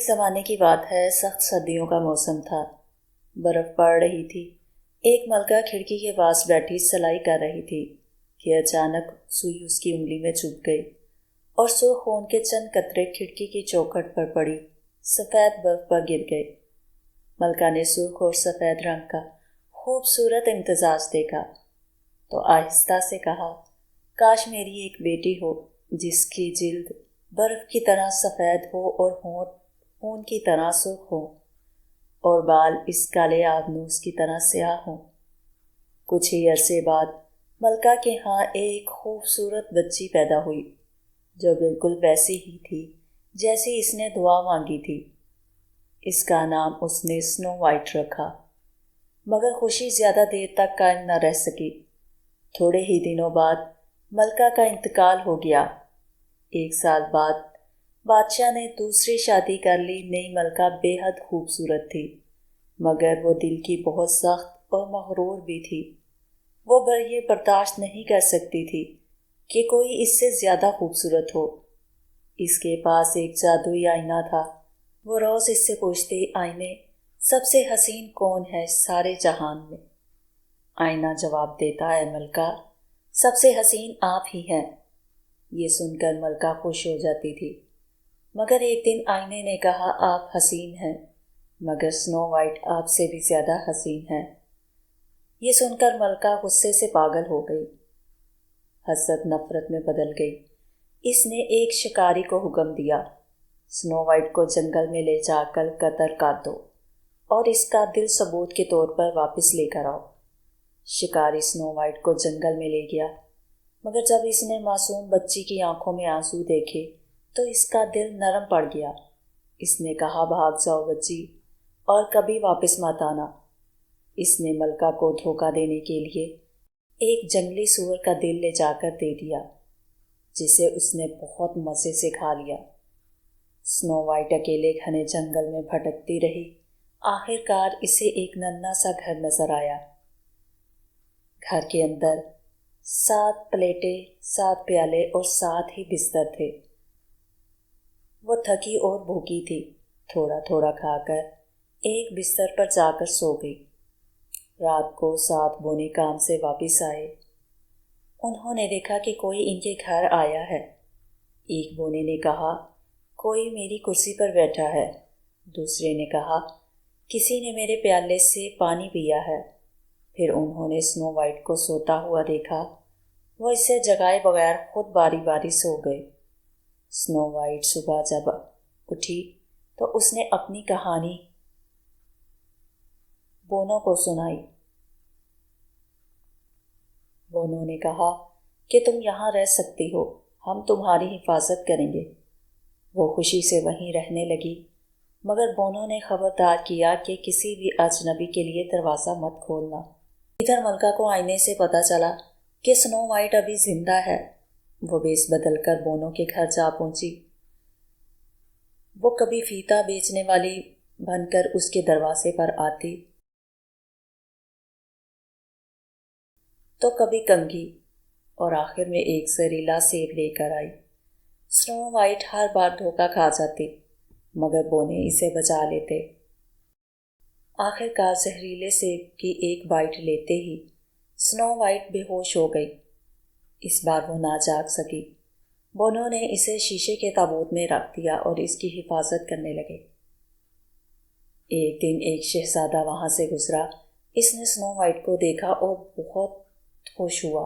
ایک زمانے کی بات ہے، سخت سردیوں کا موسم تھا، برف پڑ رہی تھی۔ ایک ملکہ کھڑکی کے پاس بیٹھی سلائی کر رہی تھی کہ اچانک سوئی اس کی انگلی میں چبھ گئی اور سرخ خون کے چند قطرے کھڑکی کی چوکھٹ پر پڑی سفید برف پر گر گئے۔ ملکہ نے سرخ اور سفید رنگ کا خوبصورت امتزاج دیکھا تو آہستہ سے کہا، کاش میری ایک بیٹی ہو جس کی جلد برف کی طرح سفید ہو اور ہونٹ خون کی طرح سرخ ہو اور بال اس کالے آبنوس کی طرح سیاہ ہوں۔ کچھ ہی عرصے بعد ملکہ کے ہاں ایک خوبصورت بچی پیدا ہوئی جو بالکل ویسی ہی تھی جیسی اس نے دعا مانگی تھی۔ اس کا نام اس نے سنو وائٹ رکھا، مگر خوشی زیادہ دیر تک قائم نہ رہ سکی۔ تھوڑے ہی دنوں بعد ملکہ کا انتقال ہو گیا۔ 1 سال بعد بادشاہ نے دوسری شادی کر لی۔ نئی ملکہ بے حد خوبصورت تھی، مگر وہ دل کی بہت سخت اور مغرور بھی تھی۔ وہ یہ برداشت نہیں کر سکتی تھی کہ کوئی اس سے زیادہ خوبصورت ہو۔ اس کے پاس ایک جادوئی آئینہ تھا۔ وہ روز اس سے پوچھتی، آئینے، سب سے حسین کون ہے سارے جہان میں؟ آئینہ جواب دیتا، اے ملکہ، سب سے حسین آپ ہی ہیں۔ یہ سن کر ملکہ خوش ہو جاتی تھی، مگر ایک دن آئینے نے کہا، آپ حسین ہیں، مگر سنو وائٹ آپ سے بھی زیادہ حسین ہے۔ یہ سن کر ملکہ غصے سے پاگل ہو گئی، حسد نفرت میں بدل گئی۔ اس نے ایک شکاری کو حکم دیا، سنو وائٹ کو جنگل میں لے جا کر قتل کر دو اور اس کا دل ثبوت کے طور پر واپس لے کر آؤ۔ شکاری سنو وائٹ کو جنگل میں لے گیا، مگر جب اس نے معصوم بچی کی آنکھوں میں آنسو دیکھے تو اس کا دل نرم پڑ گیا۔ اس نے کہا، بھاگ جاؤ بچی اور کبھی واپس مت آنا۔ اس نے ملکہ کو دھوکہ دینے کے لیے ایک جنگلی سور کا دل لے جا کر دے دیا، جسے اس نے بہت مزے سے کھا لیا۔ سنو وائٹ اکیلے گھنے جنگل میں بھٹکتی رہی۔ آخر کار اسے ایک ننھا سا گھر نظر آیا۔ گھر کے اندر 7 پلیٹیں، 7 پیالے اور 7 ہی بستر تھے۔ وہ تھکی اور بھوکی تھی، تھوڑا تھوڑا کھا کر ایک بستر پر جا کر سو گئی۔ رات کو 7 بونے کام سے واپس آئے۔ انہوں نے دیکھا کہ کوئی ان کے گھر آیا ہے۔ ایک بونے نے کہا، کوئی میری کرسی پر بیٹھا ہے۔ دوسرے نے کہا، کسی نے میرے پیالے سے پانی پیا ہے۔ پھر انہوں نے سنو وائٹ کو سوتا ہوا دیکھا۔ وہ اسے جگائے بغیر خود باری باری سو گئے۔ سنو وائٹ صبح جب اٹھی تو اس نے اپنی کہانی بونوں کو سنائی۔ بونوں نے کہا کہ تم یہاں رہ سکتی ہو، ہم تمہاری حفاظت کریں گے۔ وہ خوشی سے وہیں رہنے لگی، مگر بونوں نے خبردار کیا کہ کسی بھی اجنبی کے لیے دروازہ مت کھولنا۔ ادھر ملکہ کو آئینے سے پتہ چلا کہ سنو وائٹ ابھی زندہ ہے۔ وہ بیس بدل کر بونوں کے گھر جا پہنچی۔ وہ کبھی فیتا بیچنے والی بن کر اس کے دروازے پر آتی تو کبھی کنگھی، اور آخر میں ایک زہریلا سیب لے کر آئی۔ سنو وائٹ ہر بار دھوکہ کھا جاتی، مگر بونے اسے بچا لیتے۔ آخر کار زہریلے سیب کی ایک بائٹ لیتے ہی سنو وائٹ بے ہوش ہو گئی۔ اس بار وہ نہ جاگ سکی۔ بونوں نے اسے شیشے کے تابوت میں رکھ دیا اور اس کی حفاظت کرنے لگے۔ ایک دن ایک شہزادہ وہاں سے گزرا۔ اس نے سنو وائٹ کو دیکھا اور بہت خوش ہوا۔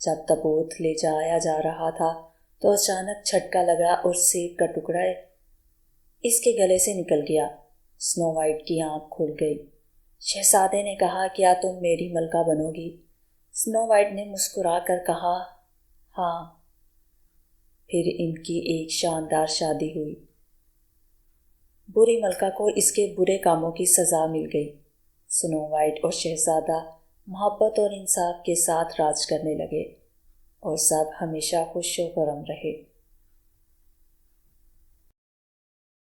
جب تابوت لے جایا جا رہا تھا تو اچانک جھٹکا لگا اور سیب کا ٹکڑا اس کے گلے سے نکل گیا۔ سنو وائٹ کی آنکھ کھل گئی۔ شہزادے نے کہا، کیا تم میری ملکہ بنو گی؟ سنو وائٹ نے مسکرا کر کہا، ہاں۔ پھر ان کی ایک شاندار شادی ہوئی۔ بری ملکہ کو اس کے برے کاموں کی سزا مل گئی۔ سنو وائٹ اور شہزادہ محبت اور انصاف کے ساتھ راج کرنے لگے اور سب ہمیشہ خوش و خرم رہے۔